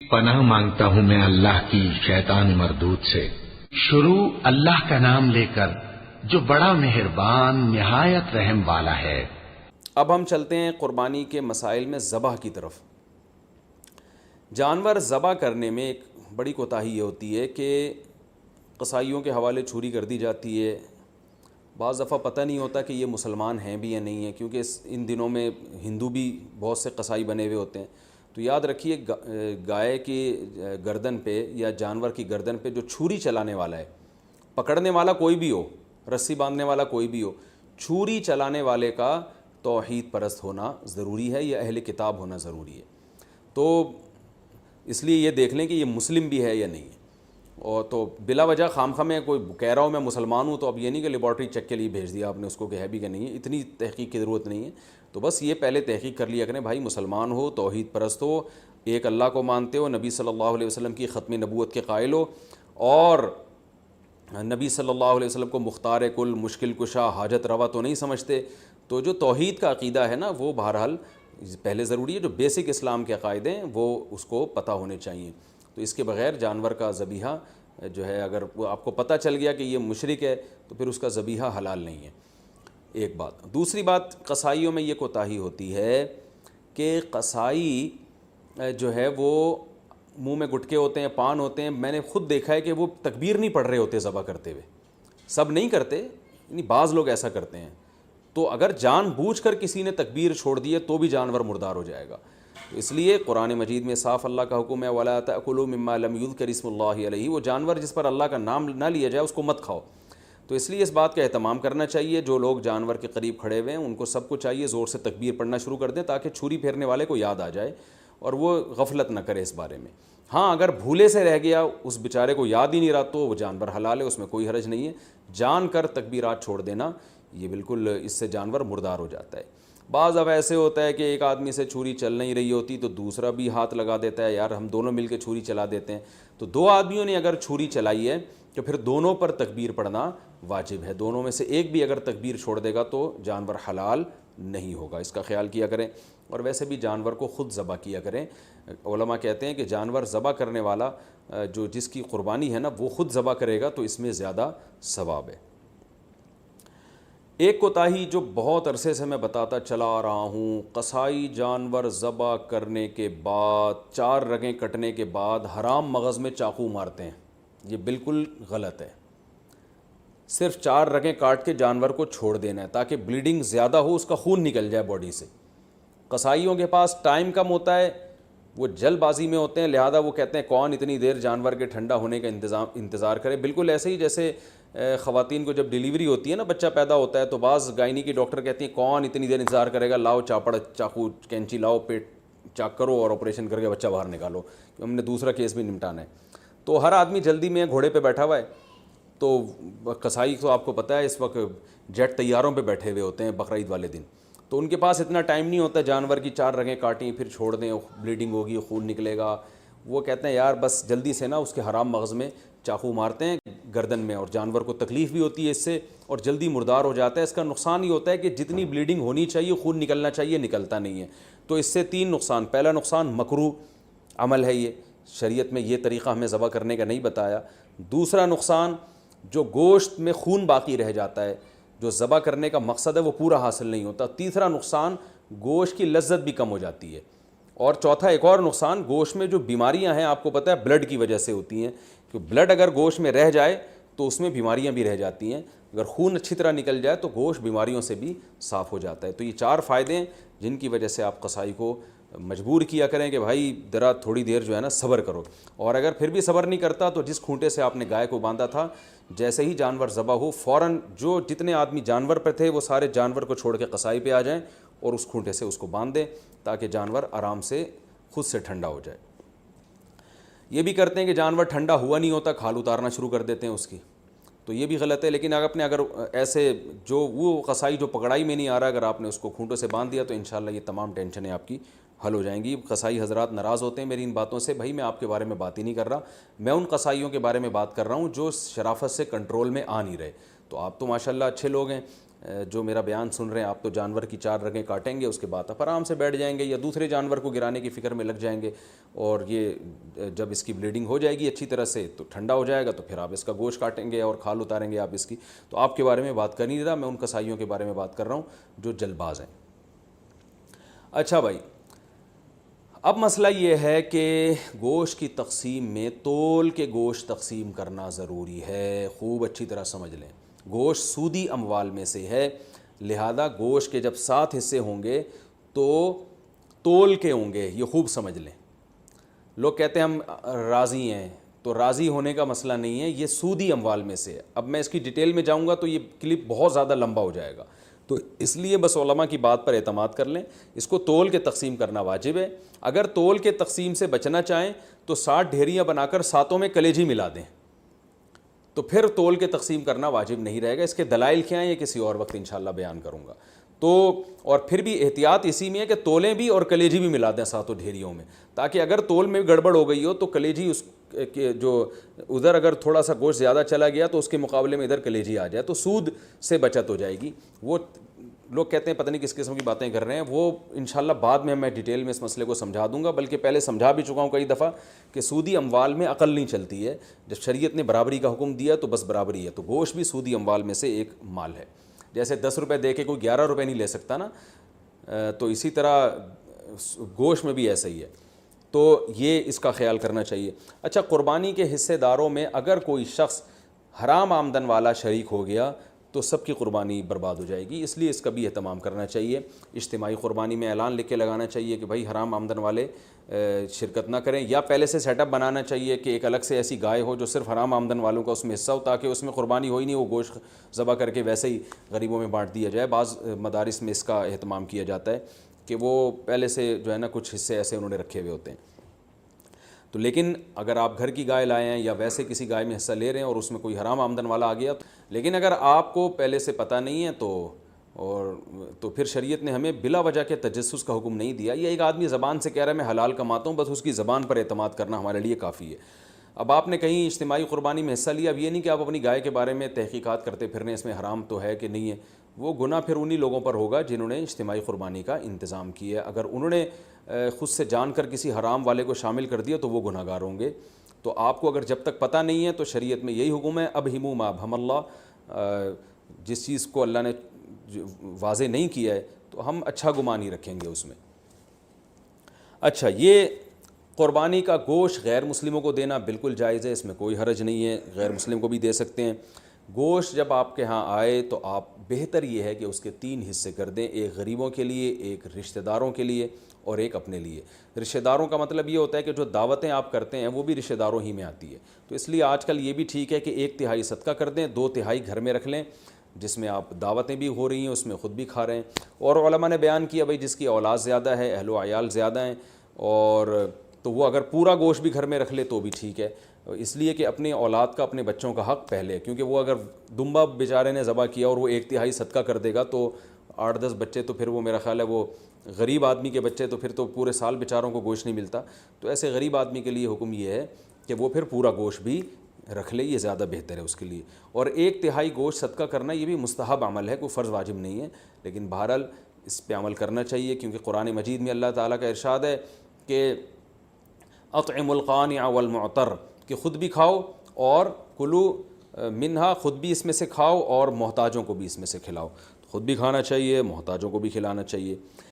پناہ مانگتا ہوں میں اللہ کی شیطان مردود سے۔ شروع اللہ کا نام لے کر جو بڑا مہربان نہایت رحم والا ہے۔ اب ہم چلتے ہیں قربانی کے مسائل میں ذبح کی طرف۔ جانور ذبح کرنے میں ایک بڑی کوتاہی یہ ہوتی ہے کہ قصائیوں کے حوالے چھری کر دی جاتی ہے۔ بعض دفعہ پتہ نہیں ہوتا کہ یہ مسلمان ہیں بھی یا نہیں ہیں، کیونکہ ان دنوں میں ہندو بھی بہت سے قصائی بنے ہوئے ہوتے ہیں۔ تو یاد رکھیے گائے کی گردن پہ یا جانور کی گردن پہ جو چھری چلانے والا ہے، پکڑنے والا کوئی بھی ہو، رسی باندھنے والا کوئی بھی ہو، چھری چلانے والے کا توحید پرست ہونا ضروری ہے یا اہل کتاب ہونا ضروری ہے۔ تو اس لیے یہ دیکھ لیں کہ یہ مسلم بھی ہے یا نہیں ہے۔ اور تو بلا وجہ خام خواہ میں کوئی کہہ رہا ہوں میں مسلمان ہوں تو اب یہ نہیں کہ لیبارٹری چیک کے لیے بھیج دیا آپ نے اس کو کہ ہے بھی کہ نہیں ہے، اتنی تحقیق کی ضرورت نہیں ہے۔ تو بس یہ پہلے تحقیق کر لیا کریں بھائی مسلمان ہو، توحید پرست ہو، ایک اللہ کو مانتے ہو، نبی صلی اللہ علیہ وسلم کی ختم نبوت کے قائل ہو، اور نبی صلی اللہ علیہ وسلم کو مختار کل، مشکل کشا، حاجت روا تو نہیں سمجھتے۔ تو جو توحید کا عقیدہ ہے نا وہ بہرحال پہلے ضروری ہے، جو بیسک اسلام کے عقائد ہیں وہ اس کو پتہ ہونے چاہیے۔ تو اس کے بغیر جانور کا ذبیحہ جو ہے اگر آپ کو پتہ چل گیا کہ یہ مشرک ہے تو پھر اس کا ذبیحہ حلال نہیں ہے، ایک بات۔ دوسری بات، قصائیوں میں یہ کوتاہی ہوتی ہے کہ قصائی جو ہے وہ منہ میں گٹکے ہوتے ہیں، پان ہوتے ہیں، میں نے خود دیکھا ہے کہ وہ تکبیر نہیں پڑھ رہے ہوتے ذبح کرتے ہوئے، سب نہیں کرتے، یعنی بعض لوگ ایسا کرتے ہیں۔ تو اگر جان بوجھ کر کسی نے تکبیر چھوڑ دی ہے تو بھی جانور مردار ہو جائے گا۔ تو اس لیے قرآن مجید میں صاف اللہ کا حکم ہے وَلَا تَأْكُلُوا مِمَّا لَمْ يُذْكَرِ اسْمُ اللَّهِ عَلَيْهِ، وہ جانور جس پر اللہ کا نام نہ لیا جائے اس کو مت کھاؤ۔ تو اس لیے اس بات کا اہتمام کرنا چاہیے، جو لوگ جانور کے قریب کھڑے ہوئے ہیں ان کو سب کو چاہیے زور سے تکبیر پڑھنا شروع کر دیں تاکہ چھری پھیرنے والے کو یاد آ جائے اور وہ غفلت نہ کرے اس بارے میں۔ ہاں اگر بھولے سے رہ گیا، اس بیچارے کو یاد ہی نہیں رہا تو وہ جانور حلال ہے، اس میں کوئی حرج نہیں ہے۔ جان کر تکبیرات چھوڑ دینا یہ بالکل اس سے جانور مردار ہو جاتا ہے۔ بعض اب ایسے ہوتا ہے کہ ایک آدمی سے چھری چل نہیں رہی ہوتی تو دوسرا بھی ہاتھ لگا دیتا ہے، یار ہم دونوں مل کے چھری چلا دیتے ہیں۔ تو دو آدمیوں نے اگر چھری چلائی ہے تو پھر دونوں پر تکبیر پڑھنا واجب ہے، دونوں میں سے ایک بھی اگر تکبیر چھوڑ دے گا تو جانور حلال نہیں ہوگا، اس کا خیال کیا کریں۔ اور ویسے بھی جانور کو خود ذبح کیا کریں۔ علماء کہتے ہیں کہ جانور ذبح کرنے والا جو جس کی قربانی ہے نا وہ خود ذبح کرے گا تو اس میں زیادہ ثواب ہے۔ ایک کوتاہی جو بہت عرصے سے میں بتاتا چلا آ رہا ہوں، قصائی جانور ذبح کرنے کے بعد 4 رگیں کٹنے کے بعد حرام مغز میں چاقو مارتے ہیں، یہ بالکل غلط ہے۔ صرف 4 رگیں کاٹ کے جانور کو چھوڑ دینا ہے تاکہ بلیڈنگ زیادہ ہو، اس کا خون نکل جائے باڈی سے۔ قصائیوں کے پاس ٹائم کم ہوتا ہے، وہ جلد بازی میں ہوتے ہیں، لہذا وہ کہتے ہیں کون اتنی دیر جانور کے ٹھنڈا ہونے کا انتظار کرے۔ بالکل ایسے ہی جیسے خواتین کو جب ڈیلیوری ہوتی ہے نا، بچہ پیدا ہوتا ہے تو بعض گائنی کی ڈاکٹر کہتی ہیں کون اتنی دیر انتظار کرے گا، لاؤ چاپڑ، چاقو، کینچی لاؤ، پیٹ چاک کرو اور آپریشن کر کے بچہ باہر نکالو، ہم نے دوسرا کیس بھی نمٹانا ہے۔ تو ہر آدمی جلدی میں گھوڑے پہ بیٹھا ہوا ہے، تو قصائی تو آپ کو پتہ ہے اس وقت جیٹ طیاروں پہ بیٹھے ہوئے ہوتے ہیں بقرعید والے دن، تو ان کے پاس اتنا ٹائم نہیں ہوتا جانور کی 4 رگیں کاٹیں پھر چھوڑ دیں، بلیڈنگ ہوگی، خون نکلے گا۔ وہ کہتے ہیں یار بس جلدی سے نا اس کے حرام مغز میں چاقو مارتے ہیں گردن میں، اور جانور کو تکلیف بھی ہوتی ہے اس سے اور جلدی مردار ہو جاتا ہے۔ اس کا نقصان یہ ہوتا ہے کہ جتنی بلیڈنگ ہونی چاہیے، خون نکلنا چاہیے، نکلتا نہیں ہے۔ تو اس سے 3 نقصان، پہلا نقصان مکروہ عمل ہے، یہ شریعت میں یہ طریقہ ہمیں ذبح کرنے کا نہیں بتایا۔ دوسرا نقصان، جو گوشت میں خون باقی رہ جاتا ہے، جو ذبح کرنے کا مقصد ہے وہ پورا حاصل نہیں ہوتا۔ تیسرا نقصان، گوشت کی لذت بھی کم ہو جاتی ہے۔ اور چوتھا ایک اور نقصان، گوشت میں جو بیماریاں ہیں آپ کو پتہ ہے بلڈ کی وجہ سے ہوتی ہیں، کہ بلڈ اگر گوشت میں رہ جائے تو اس میں بیماریاں بھی رہ جاتی ہیں، اگر خون اچھی طرح نکل جائے تو گوشت بیماریوں سے بھی صاف ہو جاتا ہے۔ تو یہ 4 فائدے ہیں جن کی وجہ سے آپ قصائی کو مجبور کیا کریں کہ بھائی ذرا تھوڑی دیر جو ہے نا صبر کرو، اور اگر پھر بھی صبر نہیں کرتا تو جس کھونٹے سے آپ نے گائے کو باندھا تھا، جیسے ہی جانور ذبح ہو فوراً جو جتنے آدمی جانور پہ تھے وہ سارے جانور کو چھوڑ کے قصائی پہ آ جائیں اور اس کھونٹے سے اس کو باندھ دیں تاکہ جانور آرام سے خود سے ٹھنڈا ہو جائے۔ یہ بھی کرتے ہیں کہ جانور ٹھنڈا ہوا نہیں ہوتا کھال اتارنا شروع کر دیتے ہیں اس کی، تو یہ بھی غلط ہے۔ لیکن اگر ایسے جو وہ قصائی جو پکڑائی میں نہیں آ رہا، اگر آپ نے اس کو کھونٹوں سے باندھ دیا تو انشاءاللہ یہ تمام ٹینشنیں آپ کی حل ہو جائیں گی۔ قصائی حضرات ناراض ہوتے ہیں میری ان باتوں سے، بھائی میں آپ کے بارے میں بات ہی نہیں کر رہا، میں ان قصائیوں کے بارے میں بات کر رہا ہوں جو شرافت سے کنٹرول میں آ نہیں رہے۔ تو آپ تو ماشاءاللہ اچھے لوگ ہیں، جو میرا بیان سن رہے ہیں آپ تو جانور کی 4 رگیں کاٹیں گے، اس کے بعد آپ آرام سے بیٹھ جائیں گے یا دوسرے جانور کو گرانے کی فکر میں لگ جائیں گے، اور یہ جب اس کی بلیڈنگ ہو جائے گی اچھی طرح سے تو ٹھنڈا ہو جائے گا تو پھر آپ اس کا گوشت کاٹیں گے اور کھال اتاریں گے آپ اس کی. تو آپ کے بارے میں بات کر نہیں رہا، میں ان کسائیوں کے بارے میں بات کر رہا ہوں جو جلد باز ہیں. اچھا بھائی، اب مسئلہ یہ ہے کہ گوشت کی تقسیم میں تول کے گوشت تقسیم کرنا ضروری ہے. خوب اچھی طرح سمجھ لیں، گوشت سودی اموال میں سے ہے، لہذا گوشت کے جب 7 حصے ہوں گے تو تول کے ہوں گے. یہ خوب سمجھ لیں. لوگ کہتے ہیں ہم راضی ہیں، تو راضی ہونے کا مسئلہ نہیں ہے، یہ سودی اموال میں سے ہے. اب میں اس کی ڈیٹیل میں جاؤں گا تو یہ کلپ بہت زیادہ لمبا ہو جائے گا، تو اس لیے بس علماء کی بات پر اعتماد کر لیں. اس کو تول کے تقسیم کرنا واجب ہے. اگر تول کے تقسیم سے بچنا چاہیں تو 60 ڈھیریاں بنا کر 7 میں کلیجی ملا دیں، تو پھر تول کے تقسیم کرنا واجب نہیں رہے گا. اس کے دلائل کیا ہیں یہ کسی اور وقت انشاءاللہ بیان کروں گا. تو اور پھر بھی احتیاط اسی میں ہے کہ تولیں بھی اور کلیجی بھی ملا دیں 7 ڈھیریوں میں، تاکہ اگر تول میں گڑبڑ ہو گئی ہو تو کلیجی اس کے جو ادھر اگر تھوڑا سا گوشت زیادہ چلا گیا تو اس کے مقابلے میں ادھر کلیجی آ جائے تو سود سے بچت ہو جائے گی. وہ لوگ کہتے ہیں پتہ نہیں کس قسم کی باتیں کر رہے ہیں، وہ انشاءاللہ بعد میں ڈیٹیل میں اس مسئلے کو سمجھا دوں گا، بلکہ پہلے سمجھا بھی چکا ہوں کئی دفعہ کہ سودی اموال میں عقل نہیں چلتی ہے. جب شریعت نے برابری کا حکم دیا تو بس برابری ہے. تو گوشت بھی سودی اموال میں سے ایک مال ہے. جیسے 10 روپے دے کے کوئی 11 روپے نہیں لے سکتا نا، تو اسی طرح گوشت میں بھی ایسا ہی ہے. تو یہ اس کا خیال کرنا چاہیے. اچھا، قربانی کے حصے داروں میں اگر کوئی شخص حرام آمدن والا شریک ہو گیا تو سب کی قربانی برباد ہو جائے گی. اس لیے اس کا بھی اہتمام کرنا چاہیے. اجتماعی قربانی میں اعلان لکھ کے لگانا چاہیے کہ بھائی حرام آمدن والے شرکت نہ کریں، یا پہلے سے سیٹ اپ بنانا چاہیے کہ ایک الگ سے ایسی گائے ہو جو صرف حرام آمدن والوں کا اس میں حصہ ہو، تاکہ اس میں قربانی ہو ہی نہیں، وہ گوشت ذبح کر کے ویسے ہی غریبوں میں بانٹ دیا جائے. بعض مدارس میں اس کا اہتمام کیا جاتا ہے کہ وہ پہلے سے جو ہے نا کچھ حصے ایسے انہوں نے رکھے ہوئے ہوتے ہیں. تو لیکن اگر آپ گھر کی گائے لائے ہیں یا ویسے کسی گائے میں حصہ لے رہے ہیں اور اس میں کوئی حرام آمدن والا آ گیا، لیکن اگر آپ کو پہلے سے پتہ نہیں ہے تو پھر شریعت نے ہمیں بلا وجہ کے تجسس کا حکم نہیں دیا. یہ ایک آدمی زبان سے کہہ رہا ہے میں حلال کماتا ہوں، بس اس کی زبان پر اعتماد کرنا ہمارے لیے کافی ہے. اب آپ نے کہیں اجتماعی قربانی میں حصہ لیا، اب یہ نہیں کہ آپ اپنی گائے کے بارے میں تحقیقات کرتے پھرنے اس میں حرام تو ہے کہ نہیں ہے. وہ گناہ پھر انہی لوگوں پر ہوگا جنہوں نے اجتماعی قربانی کا انتظام کیا. اگر انہوں نے خود سے جان کر کسی حرام والے کو شامل کر دیا تو وہ گناہ گار ہوں گے. تو آپ کو اگر جب تک پتہ نہیں ہے تو شریعت میں یہی حکم ہے، اب ہمو ما ابہم اللہ، جس چیز کو اللہ نے واضح نہیں کیا ہے تو ہم اچھا گمان ہی رکھیں گے اس میں. اچھا، یہ قربانی کا گوشت غیر مسلموں کو دینا بالکل جائز ہے، اس میں کوئی حرج نہیں ہے، غیر مسلم کو بھی دے سکتے ہیں. گوشت جب آپ کے ہاں آئے تو آپ بہتر یہ ہے کہ اس کے 3 حصے کر دیں، ایک غریبوں کے لیے، ایک رشتہ داروں کے لیے اور ایک اپنے لیے. رشتہ داروں کا مطلب یہ ہوتا ہے کہ جو دعوتیں آپ کرتے ہیں وہ بھی رشتہ داروں ہی میں آتی ہے. تو اس لیے آج کل یہ بھی ٹھیک ہے کہ 1/3 صدقہ کر دیں، 2/3 گھر میں رکھ لیں، جس میں آپ دعوتیں بھی ہو رہی ہیں اس میں خود بھی کھا رہے ہیں. اور علماء نے بیان کیا بھائی جس کی اولاد زیادہ ہے، اہل و عیال زیادہ ہیں، اور تو وہ اگر پورا گوشت بھی گھر میں رکھ لے تو بھی ٹھیک ہے، اس لیے کہ اپنے اولاد کا، اپنے بچوں کا حق پہلے ہے. کیونکہ وہ اگر دمبا بیچارے نے ذبح کیا اور وہ 1/3 صدقہ کر دے گا تو 8-10 بچے، تو پھر وہ میرا خیال ہے وہ غریب آدمی کے بچے، تو پھر تو پورے سال بیچاروں کو گوشت نہیں ملتا. تو ایسے غریب آدمی کے لیے حکم یہ ہے کہ وہ پھر پورا گوشت بھی رکھ لے، یہ زیادہ بہتر ہے اس کے لیے. اور 1/3 گوشت صدقہ کرنا یہ بھی مستحب عمل ہے، کوئی فرض واجب نہیں ہے، لیکن بہرحال اس پہ عمل کرنا چاہیے. کیونکہ قرآن مجید میں اللہ تعالیٰ کا ارشاد ہے کہ اطعم القانع والمعتر، کہ خود بھی کھاؤ اور کلو منہا، خود بھی اس میں سے کھاؤ اور محتاجوں کو بھی اس میں سے کھلاؤ. خود بھی کھانا چاہیے، محتاجوں کو بھی کھلانا چاہیے.